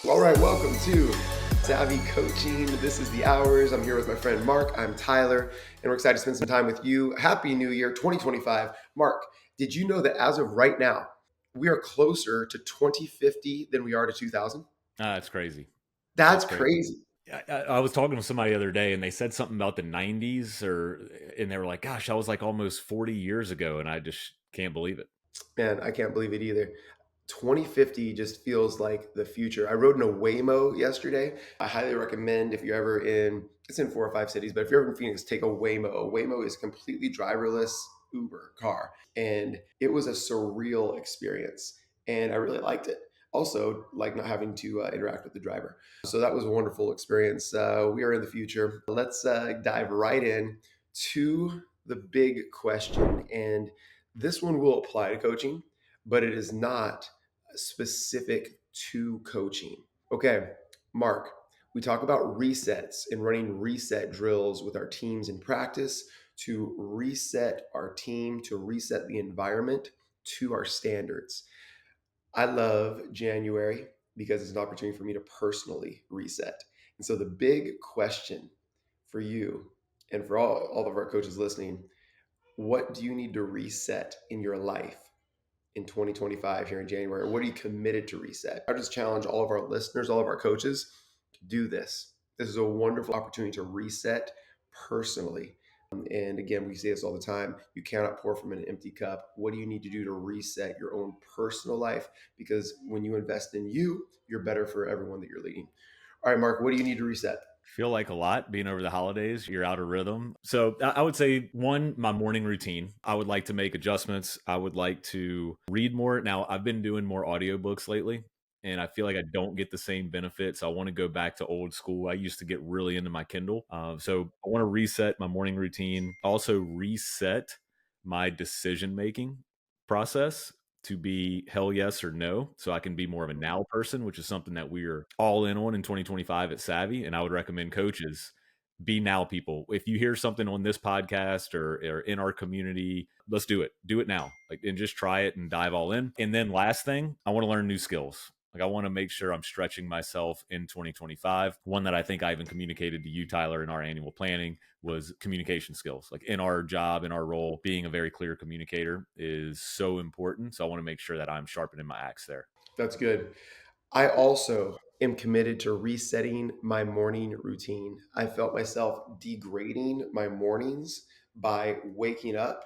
All right, welcome to SAVI Coaching. This is The Hours. I'm here with my friend Mark. I'm Tyler, and we're excited to spend some time with you. Happy New Year 2025. Mark, did you know that as of right now, we are closer to 2050 than we are to 2000? That's crazy. That's That's crazy. crazy. I was talking to somebody the other day and they said something about the 90s and they were like, gosh, that was like almost 40 years ago. And I just can't believe it. Man, I can't believe it either. 2050 just feels like the future. I rode in a Waymo yesterday. I highly recommend if you're ever it's in 4 or 5 cities, but if you're ever in Phoenix, take a Waymo. A Waymo is a completely driverless Uber car. And it was a surreal experience. And I really liked it. Also, like not having to interact with the driver. So that was a wonderful experience. We are in the future. Let's dive right in to the big question. And this one will apply to coaching, but it is not specific to coaching. Okay, Mark, we talk about resets and running reset drills with our teams in practice to reset our team, to reset the environment to our standards. I love January because it's an opportunity for me to personally reset. And so the big question for you and for all of our coaches listening, what do you need to reset in your life in 2025 here in January? What are you committed to reset? I just challenge all of our listeners, all of our coaches to do this. This is a wonderful opportunity to reset personally. And again, we say this all the time. You cannot pour from an empty cup. What do you need to do to reset your own personal life? Because when you invest in you, you're better for everyone that you're leading. All right, Mark, what do you need to reset? Feel like a lot being over the holidays. You're out of rhythm. So I would say one, my morning routine. I would like to make adjustments. I would like to read more. Now, I've been doing more audiobooks lately. And I feel like I don't get the same benefits. I want to go back to old school. I used to get really into my Kindle. So I want to reset my morning routine. Also, reset my decision making process to be hell yes or no. So I can be more of a now person, which is something that we're all in on in 2025 at Savvy. And I would recommend coaches be now people. If you hear something on this podcast or in our community, let's do it. Do it now. And just try it and dive all in. And then last thing, I want to learn new skills. I want to make sure I'm stretching myself in 2025. One that I think I even communicated to you, Tyler, in our annual planning was communication skills. Like in our job, in our role, being a very clear communicator is so important. So I want to make sure that I'm sharpening my axe there. That's good. I also am committed to resetting my morning routine. I felt myself degrading my mornings by waking up,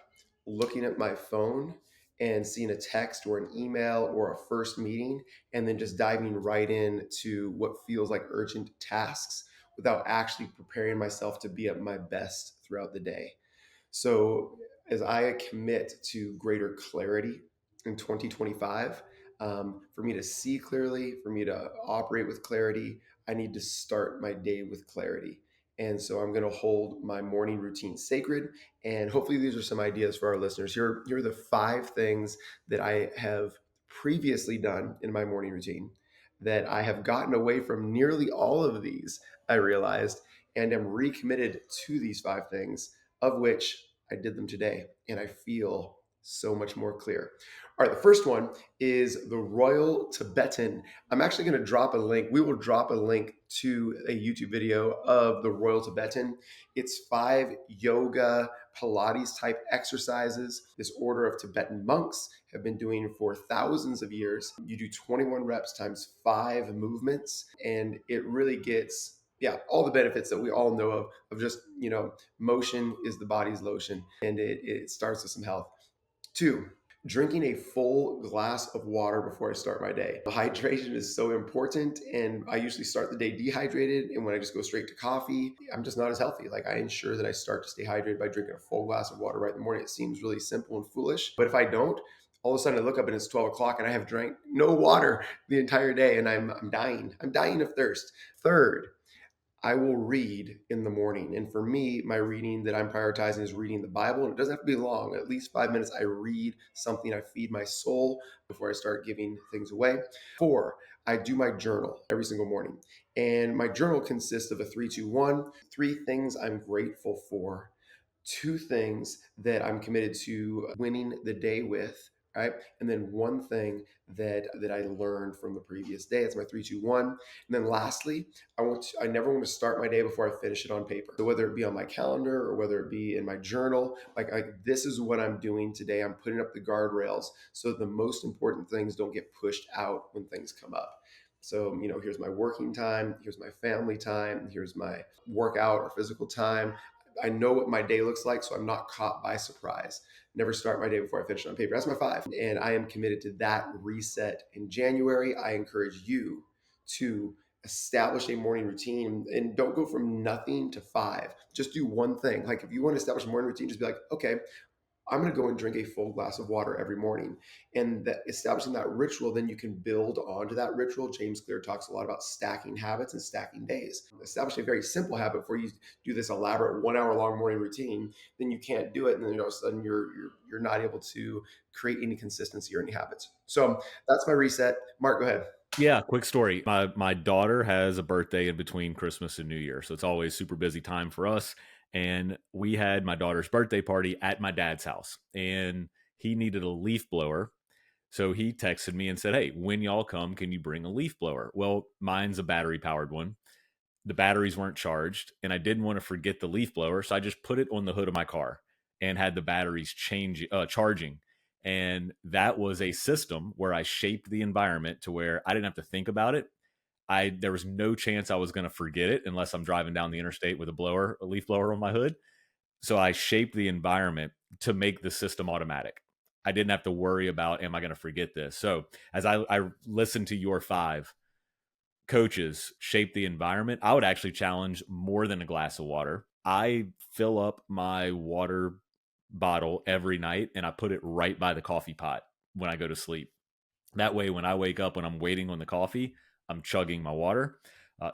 looking at my phone, and seeing a text or an email or a first meeting, and then just diving right into what feels like urgent tasks without actually preparing myself to be at my best throughout the day. So, as I commit to greater clarity in 2025, for me to see clearly, for me to operate with clarity, I need to start my day with clarity. And so I'm going to hold my morning routine sacred. And hopefully, these are some ideas for our listeners. Here are the 5 things that I have previously done in my morning routine that I have gotten away from nearly all of these, I realized, and am recommitted to these 5 things, of which I did them today. And I feel so much more clear. All right, the first one is the Royal Tibetan. I'm actually going to drop a link. We will drop a link to a YouTube video of the Royal Tibetan. It's 5 yoga, Pilates type exercises. This order of Tibetan monks have been doing for thousands of years. You do 21 reps times 5 movements, and it really gets all the benefits that we all know of just, motion is the body's lotion, and it starts with some health. 2, drinking a full glass of water before I start my day. Hydration is so important, and I usually start the day dehydrated, and when I just go straight to coffee, I'm just not as healthy. Like, I ensure that I start to stay hydrated by drinking a full glass of water right in the morning. It seems really simple and foolish, but if I don't, all of a sudden I look up and it's 12 o'clock and I have drank no water the entire day, and I'm dying. I'm dying of thirst. Third, I will read in the morning. And for me, my reading that I'm prioritizing is reading the Bible. And it doesn't have to be long, at least 5 minutes. I read something, I feed my soul before I start giving things away. 4, I do my journal every single morning. And my journal consists of a 3-2-1, 3 things I'm grateful for, 2 things that I'm committed to winning the day with, right? And then one thing that I learned from the previous day. It's my 3, 2, 1. And then lastly, I never want to start my day before I finish it on paper. So whether it be on my calendar or whether it be in my journal, like this is what I'm doing today. I'm putting up the guardrails so that the most important things don't get pushed out when things come up. So, here's my working time, here's my family time, here's my workout or physical time. I know what my day looks like, so I'm not caught by surprise. Never start my day before I finish it on paper. That's my 5. And I am committed to that reset in January. I encourage you to establish a morning routine and don't go from nothing to 5. Just do one thing. Like if you want to establish a morning routine, just be like, okay, I'm going to go and drink a full glass of water every morning. And that establishing that ritual, then you can build onto that ritual. James Clear talks a lot about stacking habits and stacking days. Establish a very simple habit before you do this elaborate 1 hour long morning routine, then you can't do it. And then all of a sudden you're not able to create any consistency or any habits. So that's my reset. Mark, go ahead. Yeah, quick story. My daughter has a birthday in between Christmas and New Year, so it's always super busy time for us. And we had my daughter's birthday party at my dad's house, and he needed a leaf blower. So he texted me and said, "Hey, when y'all come, can you bring a leaf blower?" Well, mine's a battery powered one. The batteries weren't charged, and I didn't want to forget the leaf blower, so I just put it on the hood of my car and had the batteries charging. And that was a system where I shaped the environment to where I didn't have to think about it. There was no chance I was going to forget it unless I'm driving down the interstate with a leaf blower on my hood. So I shaped the environment to make the system automatic. I didn't have to worry about, am I going to forget this? So as I listened to your 5 coaches shape the environment, I would actually challenge more than a glass of water. I fill up my water bottle every night and I put it right by the coffee pot when I go to sleep. That way, when I wake up, when I'm waiting on the coffee, I'm chugging my water.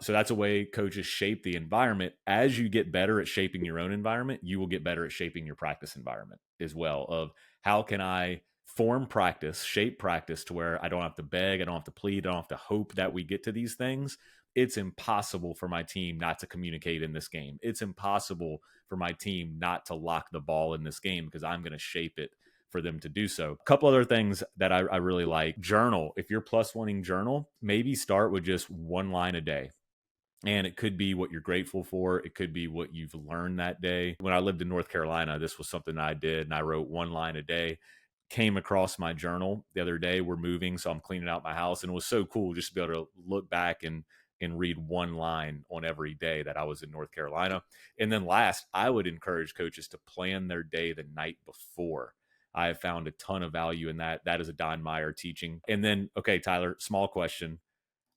So that's a way coaches shape the environment. As you get better at shaping your own environment, you will get better at shaping your practice environment as well. Of how can I form practice, shape practice to where I don't have to beg, I don't have to plead, I don't have to hope that we get to these things. It's impossible for my team not to communicate in this game. It's impossible for my team not to lock the ball in this game because I'm going to shape it for them to do so. A couple other things that I really like: journal. If you're plus wanting journal, maybe start with just one line a day. And it could be what you're grateful for. It could be what you've learned that day. When I lived in North Carolina, this was something I did, and I wrote one line a day. Came across my journal the other day. We're moving, so I'm cleaning out my house, and it was so cool just to be able to look back and read one line on every day that I was in North Carolina. And then last, I would encourage coaches to plan their day the night before. I have found a ton of value in that. That is a Don Meyer teaching. And then, okay, Tyler, small question: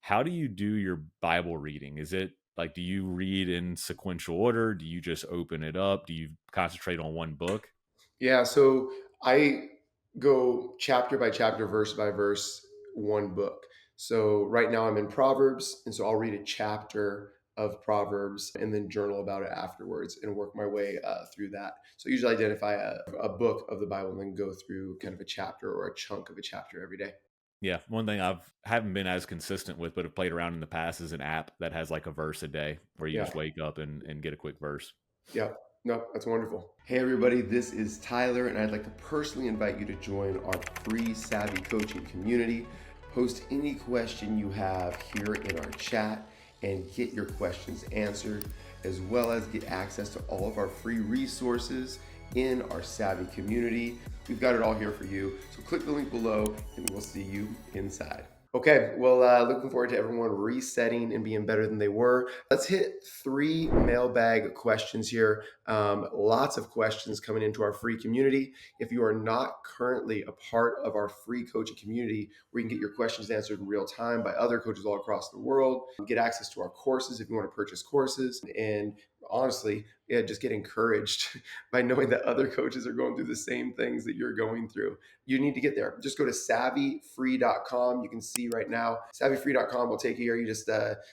how do you do your Bible reading? Is it like, do you read in sequential order? Do you just open it up? Do you concentrate on one book? Yeah, so I go chapter by chapter, verse by verse, one book. So right now I'm in Proverbs, and so I'll read a chapter of Proverbs and then journal about it afterwards and work my way through that. So I usually identify a book of the Bible and then go through kind of a chapter or a chunk of a chapter every day. Yeah, one thing haven't been as consistent with, but have played around in the past, is an app that has like a verse a day where you Yeah. just wake up and get a quick verse. Yeah, no, that's wonderful. Hey, everybody, this is Tyler, and I'd like to personally invite you to join our free SAVI coaching community. Post any question you have here in our chat and get your questions answered, as well as get access to all of our free resources in our SAVI community. We've got it all here for you. So click the link below, and we'll see you inside. Okay, well, looking forward to everyone resetting and being better than they were. Let's hit 3 mailbag questions here. Lots of questions coming into our free community. If you are not currently a part of our free coaching community, where you can get your questions answered in real time by other coaches all across the world, get access to our courses if you want to purchase courses, and honestly, yeah, just get encouraged by knowing that other coaches are going through the same things that you're going through. You need to get there. Just go to savvyfree.com. You can see right now, savvyfree.com will take you here. You just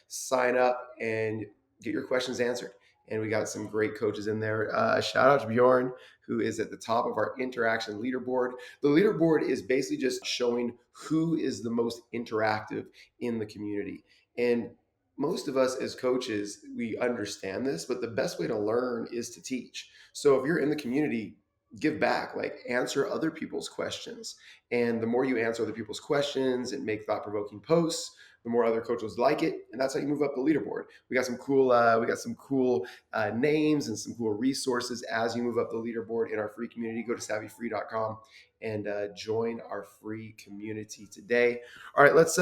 sign up and get your questions answered. And we got some great coaches in there. Shout out to Bjorn, who is at the top of our interaction leaderboard. The leaderboard is basically just showing who is the most interactive in the community. And most of us as coaches, we understand this, but the best way to learn is to teach. So if you're in the community, give back, like answer other people's questions. And the more you answer other people's questions and make thought-provoking posts, the more other coaches like it, and that's how you move up the leaderboard. We got some cool names and some cool resources as you move up the leaderboard in our free community. Go to savvyfree.com and join our free community today. All right, let's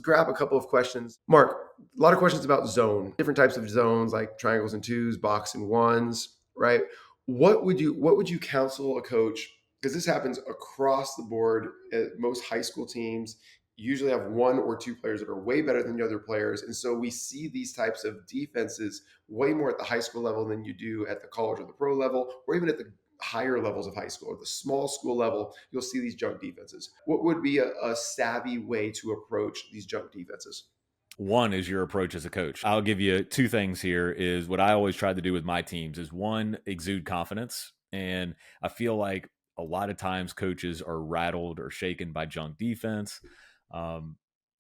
grab a couple of questions. Mark, a lot of questions about zone, different types of zones like triangles and twos, box and ones, right? What would you counsel a coach, because this happens across the board at most high school teams, usually have one or two players that are way better than the other players, and so we see these types of defenses way more at the high school level than you do at the college or the pro level, or even at the higher levels of high school or the small school level. You'll see these junk defenses. What would be a savvy way to approach these junk defenses? One is your approach as a coach. I'll give you two things here is what I always try to do with my teams is one, exude confidence. And I feel like a lot of times coaches are rattled or shaken by junk defense. Um,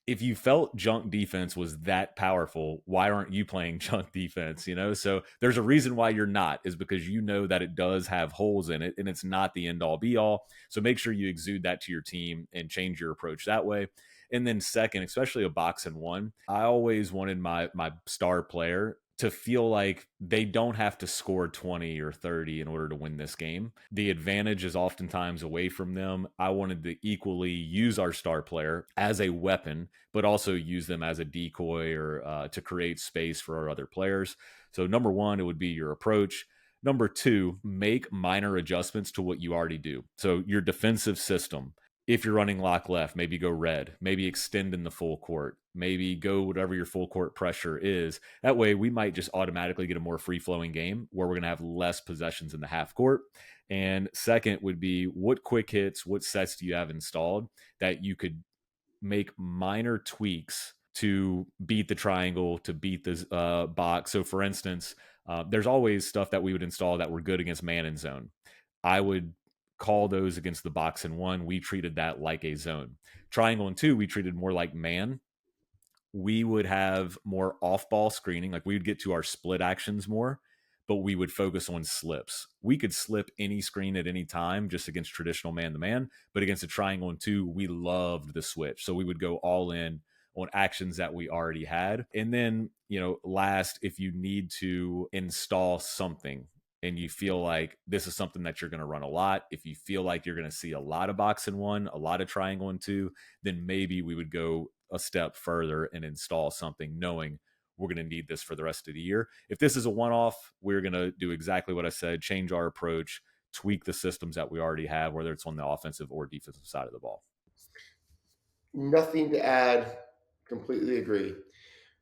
if you felt junk defense was that powerful, why aren't you playing junk defense? So there's a reason why you're not, is because you know that it does have holes in it and it's not the end all be all. So make sure you exude that to your team and change your approach that way. And then second, especially a box and one, I always wanted my star player to feel like they don't have to score 20 or 30 in order to win this game. The advantage is oftentimes away from them. I wanted to equally use our star player as a weapon, but also use them as a decoy or to create space for our other players. So, number one, it would be your approach. Number two, make minor adjustments to what you already do. So, your defensive system, if you're running lock left, maybe go red, maybe extend in the full court, maybe go whatever your full court pressure is. That way, we might just automatically get a more free flowing game where we're going to have less possessions in the half court. And second would be what quick hits, what sets do you have installed that you could make minor tweaks to beat the triangle, to beat the box. So, for instance, there's always stuff that we would install that were good against man and zone. I would call those against the box and one. We treated that like a zone. Triangle and two, we treated more like man. We would have more off ball screening. Like we would get to our split actions more, but we would focus on slips. We could slip any screen at any time just against traditional man to man, but against a triangle and two, we loved the switch. So we would go all in on actions that we already had. And then, last, if you need to install something and you feel like this is something that you're going to run a lot, if you feel like you're going to see a lot of box and one, a lot of triangle and two, then maybe we would go a step further and install something knowing we're going to need this for the rest of the year. If this is a one off, we're going to do exactly what I said, change our approach, tweak the systems that we already have, whether it's on the offensive or defensive side of the ball. Nothing to add. Completely agree.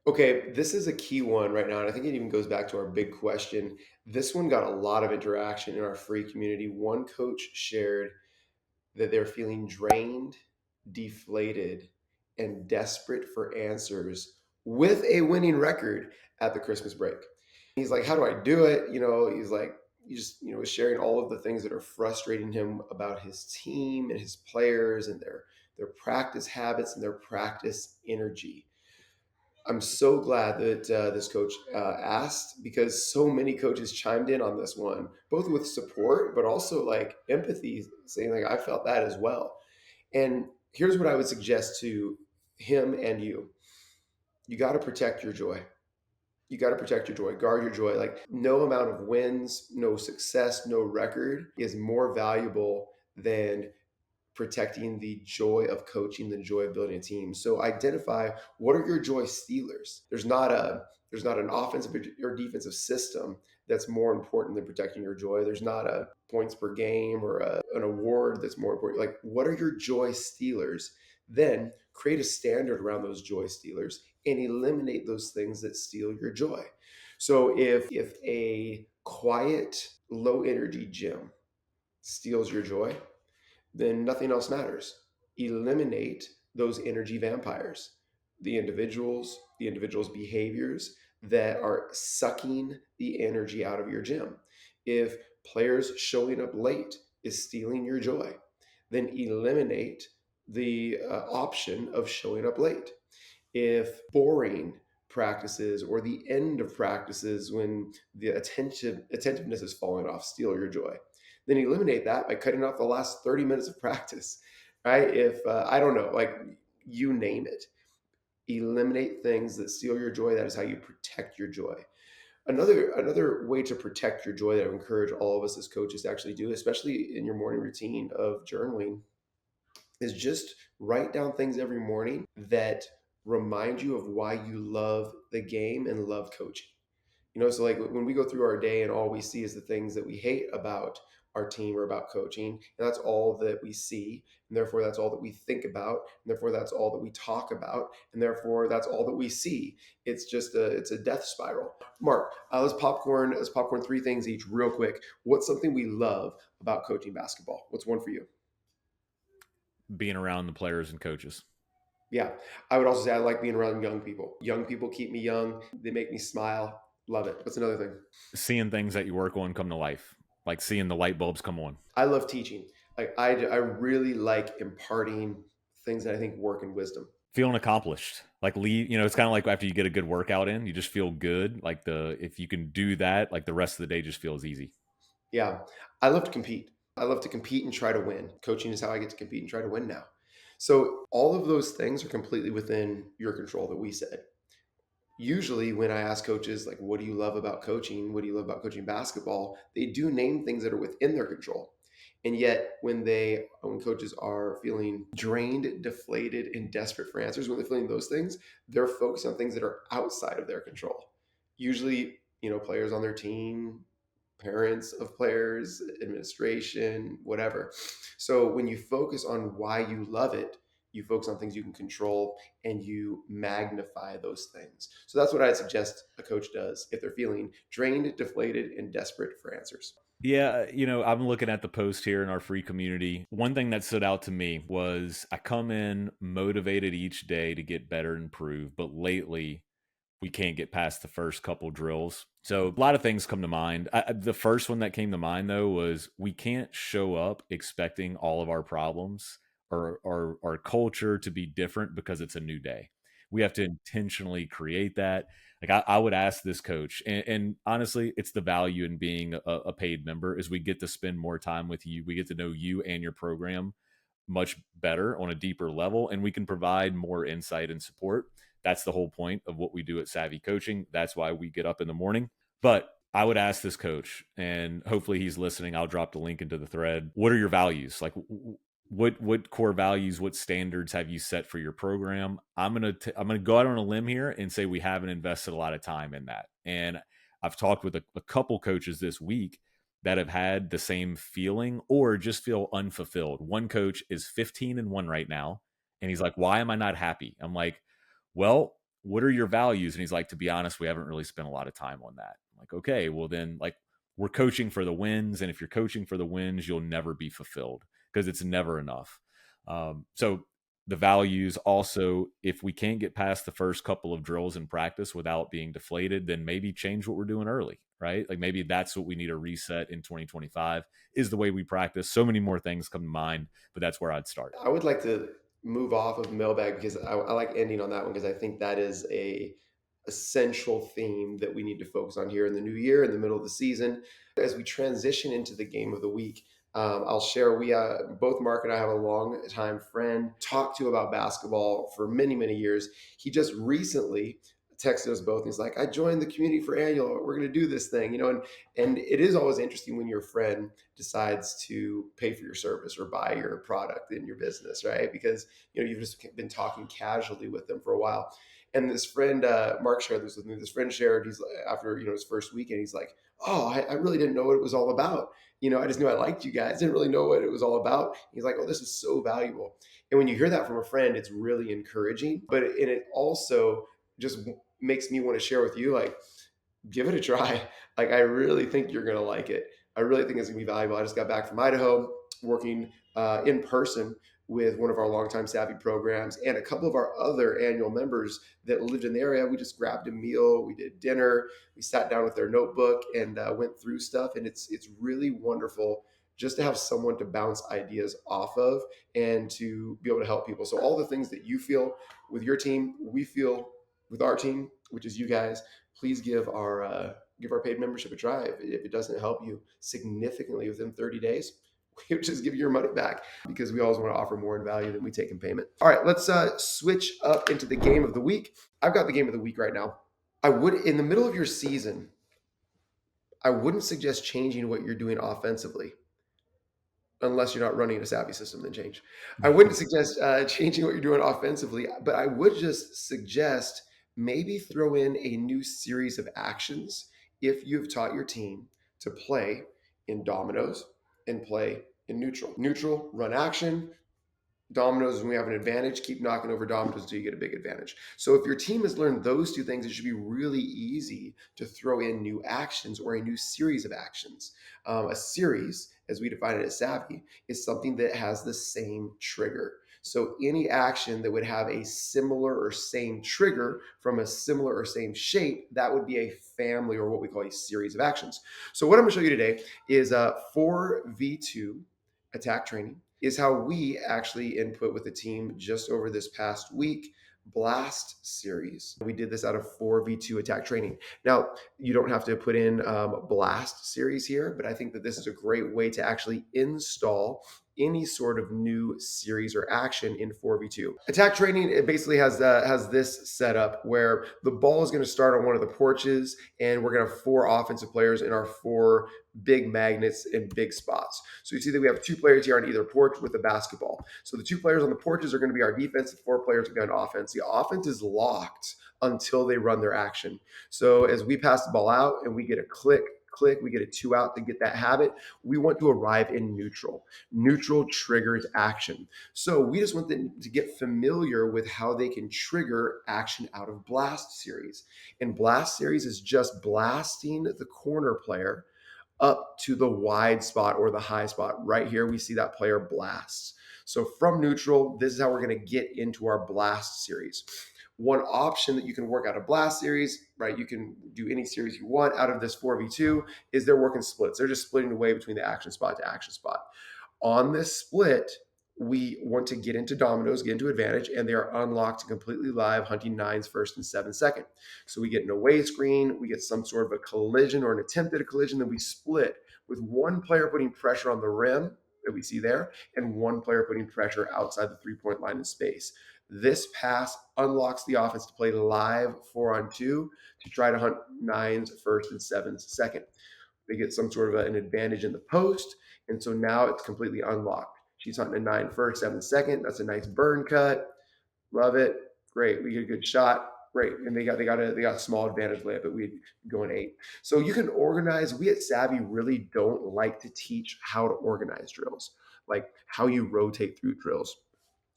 Okay, this is a key one right now, and I think it even goes back to our big question. This one got a lot of interaction in our free community. One coach shared that they're feeling drained, deflated, and desperate for answers with a winning record at the Christmas break. He's like, how do I do it? He's like, he just, was sharing all of the things that are frustrating him about his team and his players and their practice habits and their practice energy. I'm so glad that this coach asked, because so many coaches chimed in on this one, both with support, but also like empathy, saying like, I felt that as well. And here's what I would suggest to him and you. You got to protect your joy. You got to protect your joy, guard your joy. Like, no amount of wins, no success, no record is more valuable than protecting the joy of coaching, the joy of building a team. So identify, what are your joy stealers. There's not an offensive or defensive system that's more important than protecting your joy. There's not a points per game or an award that's more important. Like, what are your joy stealers? Then create a standard around those joy stealers and eliminate those things that steal your joy. So if a quiet, low energy gym steals your joy, then nothing else matters. Eliminate those energy vampires, the individuals' behaviors that are sucking the energy out of your gym. If players showing up late is stealing your joy, then eliminate the option of showing up late. If boring practices or the end of practices when the attentiveness is falling off steal your joy, Then eliminate that by cutting off the last 30 minutes of practice, right? If I don't know, like you name it, eliminate things that steal your joy. That is how you protect your joy. Another way to protect your joy that I would encourage all of us as coaches to actually do, especially in your morning routine of journaling, is just write down things every morning that remind you of why you love the game and love coaching. So like when we go through our day and all we see is the things that we hate about our team or about coaching, and that's all that we see, and therefore that's all that we think about, and therefore that's all that we talk about, and therefore that's all that we see. It's a death spiral. Mark, let's popcorn three things each real quick. What's something we love about coaching basketball? What's one for you? Being around the players and coaches, Yeah, I would also say I like being around young people. Young people keep me young. They make me smile. Love it. What's another thing? seeing things that you work on come to life, like seeing the light bulbs come on, I love teaching. Like I really like imparting things that I think work in wisdom. feeling accomplished. Like leave, it's kind of like after you get a good workout in, you just feel good. Like if you can do that, like the rest of the day just feels easy. Yeah, I love to compete. I love to compete and try to win. Coaching is how I get to compete and try to win now. So all of those things are completely within your control that we said. Usually when I ask coaches like what do you love about coaching, what do you love about coaching basketball, they do name things that are within their control. And yet when coaches are feeling drained, deflated, and desperate for answers, when they're feeling those things, they're focused on things that are outside of their control. Usually, players on their team, parents of players, administration, whatever. So when you focus on why you love it, you focus on things you can control and you magnify those things. So that's what I'd suggest a coach does if they're feeling drained, deflated, and desperate for answers. Yeah, I'm looking at the post here in our free community. One thing that stood out to me was I come in motivated each day to get better and improve, but lately we can't get past the first couple drills. So a lot of things come to mind. The first one that came to mind though was we can't show up expecting all of our problems or our culture to be different because it's a new day. We have to intentionally create that. Like I would ask this coach, and honestly, it's the value in being a paid member is we get to spend more time with you. We get to know you and your program much better on a deeper level, and we can provide more insight and support. That's the whole point of what we do at SAVI Coaching. That's why we get up in the morning. But I would ask this coach, and hopefully he's listening. I'll drop the link into the thread. What are your values? Like, what core values, what standards have you set for your program? I'm gonna go out on a limb here and say we haven't invested a lot of time in that. And I've talked with a couple coaches this week that have had the same feeling or just feel unfulfilled. One coach is 15-1 right now, and he's like, "Why am I not happy?" I'm like, "Well, what are your values?" And he's like, "To be honest, we haven't really spent a lot of time on that." I'm like, "Okay, well then, like, we're coaching for the wins, and if you're coaching for the wins, you'll never be fulfilled because it's never enough." So the values also, if we can't get past the first couple of drills in practice without being deflated, then maybe change what we're doing early, right? Like maybe that's what we need to reset in 2025 is the way we practice. So many more things come to mind, but that's where I'd start. I would like to move off of mailbag because I like ending on that one because I think that is a essential theme that we need to focus on here in the new year, in the middle of the season. As we transition into the game of the week, I'll share we both Mark and I have a long time friend talked to about basketball for many, many years. He just recently texted us both. And he's like, I joined the community for annual. We're going to do this thing, and it is always interesting when your friend decides to pay for your service or buy your product in your business, right? Because you've just been talking casually with them for a while. And this friend, Mark shared this with me. This friend shared, he's after his first weekend, he's like, "Oh, I really didn't know what it was all about. I just knew I liked you guys. Didn't really know what it was all about." He's like, "Oh, this is so valuable." And when you hear that from a friend, it's really encouraging. And it also just makes me want to share with you, like, give it a try. Like, I really think you're going to like it. I really think it's going to be valuable. I just got back from Idaho working in person with one of our longtime SAVI programs and a couple of our other annual members that lived in the area. We just grabbed a meal, we did dinner, we sat down with their notebook and went through stuff. And it's really wonderful just to have someone to bounce ideas off of and to be able to help people. So all the things that you feel with your team, we feel with our team, which is you guys. Please give our give our paid membership a try. If it doesn't help you significantly within 30 days, we just give you your money back because we always want to offer more in value than we take in payment. All right, let's switch up into the game of the week. I've got the game of the week right now. I would, in the middle of your season, I wouldn't suggest changing what you're doing offensively unless you're not running a SAVI system, then change. I wouldn't suggest changing what you're doing offensively, but I would just suggest maybe throw in a new series of actions if you've taught your team to play in dominoes and play in neutral. Neutral, run action, dominoes when we have an advantage, keep knocking over dominoes until you get a big advantage. So if your team has learned those two things, it should be really easy to throw in new actions or a new series of actions. A series, as we define it as SAVI, is something that has the same trigger. So any action that would have a similar or same trigger from a similar or same shape, that would be a family or what we call a series of actions. So what I'm going to show you today is 4v2 attack training is how we actually input with the team just over this past week. Blast series. We did this out of 4v2 attack training. Now, you don't have to put in blast series here, but I think that this is a great way to actually install any sort of new series or action in 4v2. Attack training, it basically has this setup where the ball is going to start on one of the porches, and we're going to have 4 offensive players in our 4 big magnets in big spots. So you see that we have 2 players here on either porch with a basketball. So the 2 players on the porches are going to be our defense, and 4 players are going to offense. The offense is locked until they run their action. So as we pass the ball out and we get a click, we get a 2 out to get that habit, we want to arrive in neutral. Neutral triggers action. So we just want them to get familiar with how they can trigger action out of blast series. And blast series is just blasting the corner player up to the wide spot or the high spot. Right here, we see that player blasts. So from neutral, this is how we're going to get into our blast series. One option that you can work out a blast series, right? You can do any series you want out of this 4v2 is they're working splits. They're just splitting away between the action spot to action spot. On this split, we want to get into dominoes, get into advantage, and they are unlocked and completely live, hunting 9s first and 7 second. So we get an away screen, we get some sort of a collision or an attempt at a collision, then we split with one player putting pressure on the rim that we see there, and one player putting pressure outside the 3-point line in space. This pass unlocks the offense to play live 4-on-2 to try to hunt 9s first and 7s second. They get some sort of an advantage in the post, and so now it's completely unlocked. She's hunting a 9 first, 7 second. That's a nice burn cut. Love it. Great. We get a good shot. Great. And they got a small advantage layup, but we'd go in 8. So you can organize. We at SAVI really don't like to teach how to organize drills, like how you rotate through drills.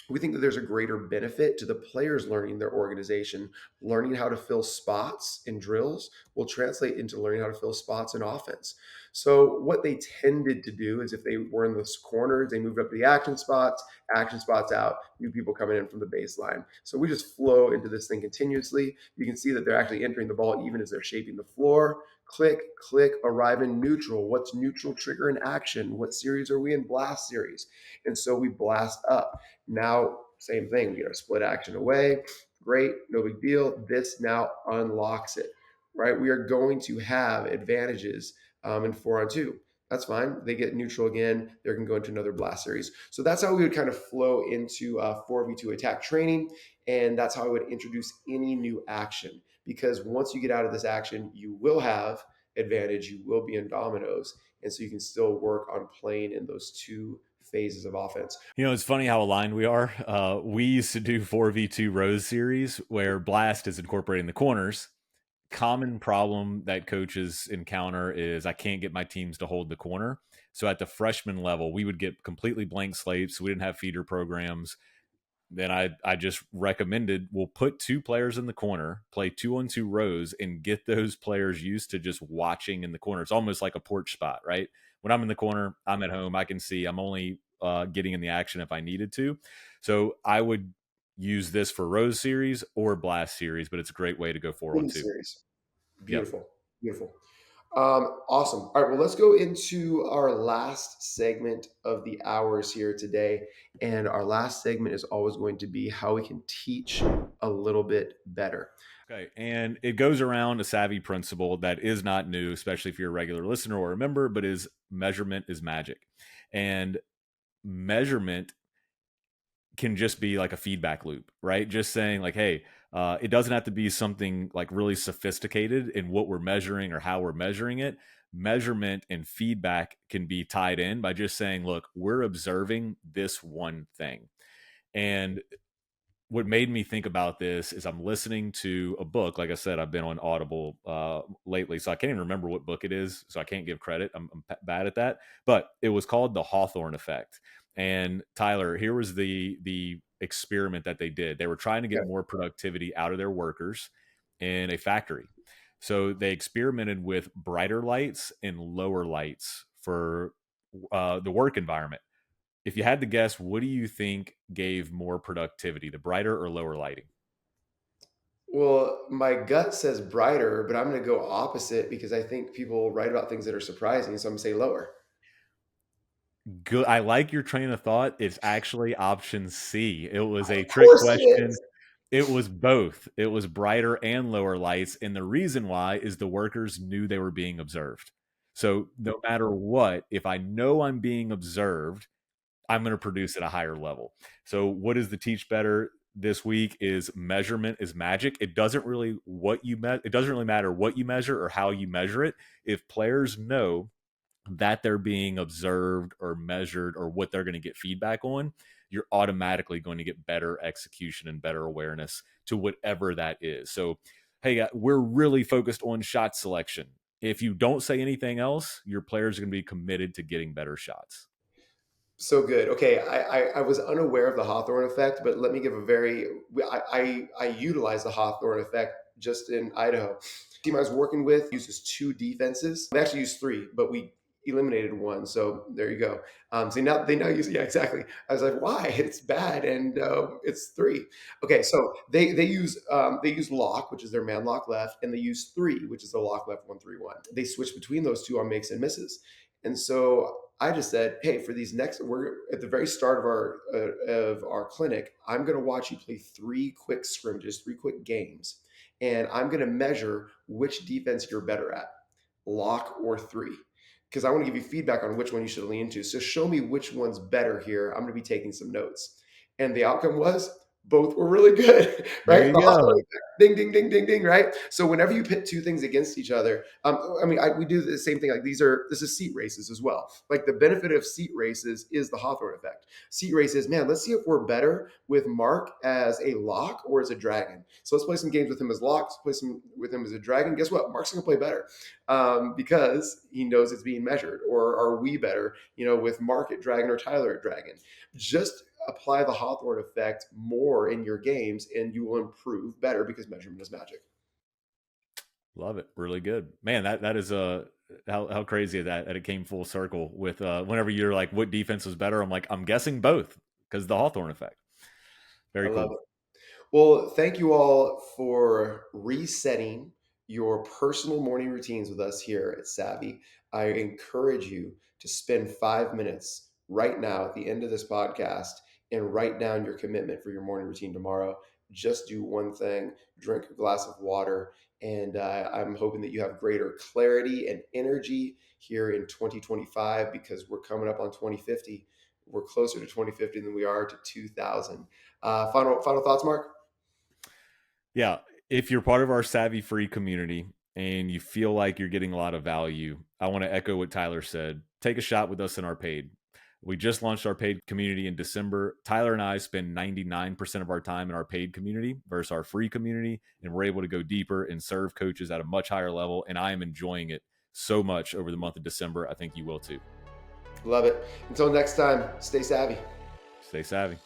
We think that there's a greater benefit to the players learning their organization. Learning how to fill spots in drills will translate into learning how to fill spots in offense. So what they tended to do is if they were in those corners, they moved up to the action spots out, new people coming in from the baseline. So we just flow into this thing continuously. You can see that they're actually entering the ball even as they're shaping the floor. Click, click, arrive in neutral. What's neutral trigger in action? What series are we in? Blast series. And so we blast up. Now, same thing. We get our split action away. Great, no big deal. This now unlocks it, right? We are going to have advantages in 4-on-2. That's fine. They get neutral again. They're going to go into another blast series. So that's how we would kind of flow into 4v2 attack training. And that's how I would introduce any new action. Because once you get out of this action, you will have advantage. You will be in dominoes. And so you can still work on playing in those 2 phases of offense. It's funny how aligned we are. We used to do 4v2 Rose series where Blast is incorporating the corners. Common problem that coaches encounter is I can't get my teams to hold the corner. So at the freshman level, we would get completely blank slates. We didn't have feeder programs. Then I just recommended we'll put 2 players in the corner, play 2-on-2 rows, and get those players used to just watching in the corner. It's almost like a porch spot, right? When I'm in the corner, I'm at home. I can see I'm only getting in the action if I needed to. So I would use this for Rose series or Blast series, but it's a great way to go 4-on-2. Series. Yep. Beautiful. Beautiful. Awesome. All right. Well, let's go into our last segment of the hours here today. And our last segment is always going to be how we can teach a little bit better. Okay. And it goes around a savvy principle that is not new, especially if you're a regular listener or a member, but is measurement is magic. And measurement can just be like a feedback loop, right? Just saying, like, hey, it doesn't have to be something like really sophisticated in what we're measuring or how we're measuring it. Measurement and feedback can be tied in by just saying, look, we're observing this one thing. And what made me think about this is I'm listening to a book. Like I said, I've been on Audible lately, so I can't even remember what book it is, so I can't give credit. I'm bad at that. But it was called The Hawthorne Effect. And Tyler, here was the experiment that they did. They were trying to get Okay. more productivity out of their workers in a factory. So they experimented with brighter lights and lower lights for the work environment. If you had to guess, what do you think gave more productivity, the brighter or lower lighting? Well, my gut says brighter, but I'm going to go opposite because I think people write about things that are surprising. So I'm going to say lower. Good. I like your train of thought. It's actually option C. It was a Of trick course it question. is. It was both. It was brighter and lower lights. And the reason why is the workers knew they were being observed. So no matter what, if I know I'm being observed, I'm going to produce at a higher level. So what is the teach better this week is measurement is magic. It doesn't really it doesn't really matter what you measure or how you measure it. If players know that they're being observed or measured or what they're going to get feedback on, you're automatically going to get better execution and better awareness to whatever that is. So, hey, we're really focused on shot selection. If you don't say anything else, your players are going to be committed to getting better shots. So good. Okay, I was unaware of the Hawthorne effect, but let me give a very I utilize the Hawthorne effect just in Idaho. The team I was working with uses two defenses. They actually use three, but we eliminated one. So there you go. So now they now use, yeah, exactly. I was like, why? It's bad, and it's three. Okay, so they use lock, which is their man lock left, and they use three, which is the lock left 1-3-1. They switch between those two on makes and misses, and so I just said, hey, for these next, we're at the very start of our clinic. I'm going to watch you play three quick scrimmages, three quick games, and I'm going to measure which defense you're better at, lock or three, because I want to give you feedback on which one you should lean into. So show me which one's better here. I'm going to be taking some notes, and the outcome was both were really good, There right? you The go. Hawthorne effect, ding, ding, ding, ding, ding, right? So whenever you pit two things against each other, we do the same thing. Like this is seat races as well. Like the benefit of seat races is the Hawthorne effect. Seat races, man, let's see if we're better with Mark as a lock or as a dragon. So let's play some games with him as lock. Let's play some with him as a dragon. Guess what? Mark's gonna play better because he knows it's being measured. Or are we better, with Mark at dragon or Tyler at dragon? Just apply the Hawthorne effect more in your games, and you will improve better because measurement is magic. Love it. Really good. Man, that is how crazy is that it came full circle with whenever you're like what defense was better, I'm like, I'm guessing both because the Hawthorne effect. I Very love cool. it. Well, thank you all for resetting your personal morning routines with us here at Savvy. I encourage you to spend 5 minutes right now at the end of this podcast and write down your commitment for your morning routine tomorrow. Just do one thing, drink a glass of water, and I'm hoping that you have greater clarity and energy here in 2025 because we're coming up on 2050. We're closer to 2050 than we are to 2000. Final thoughts, Mark? Yeah. If you're part of our Savvy Free community and you feel like you're getting a lot of value, I want to echo what Tyler said. Take a shot with us in our paid. We just launched our paid community in December. Tyler and I spend 99% of our time in our paid community versus our free community, and we're able to go deeper and serve coaches at a much higher level. And I am enjoying it so much over the month of December. I think you will too. Love it. Until next time, stay savvy. Stay savvy.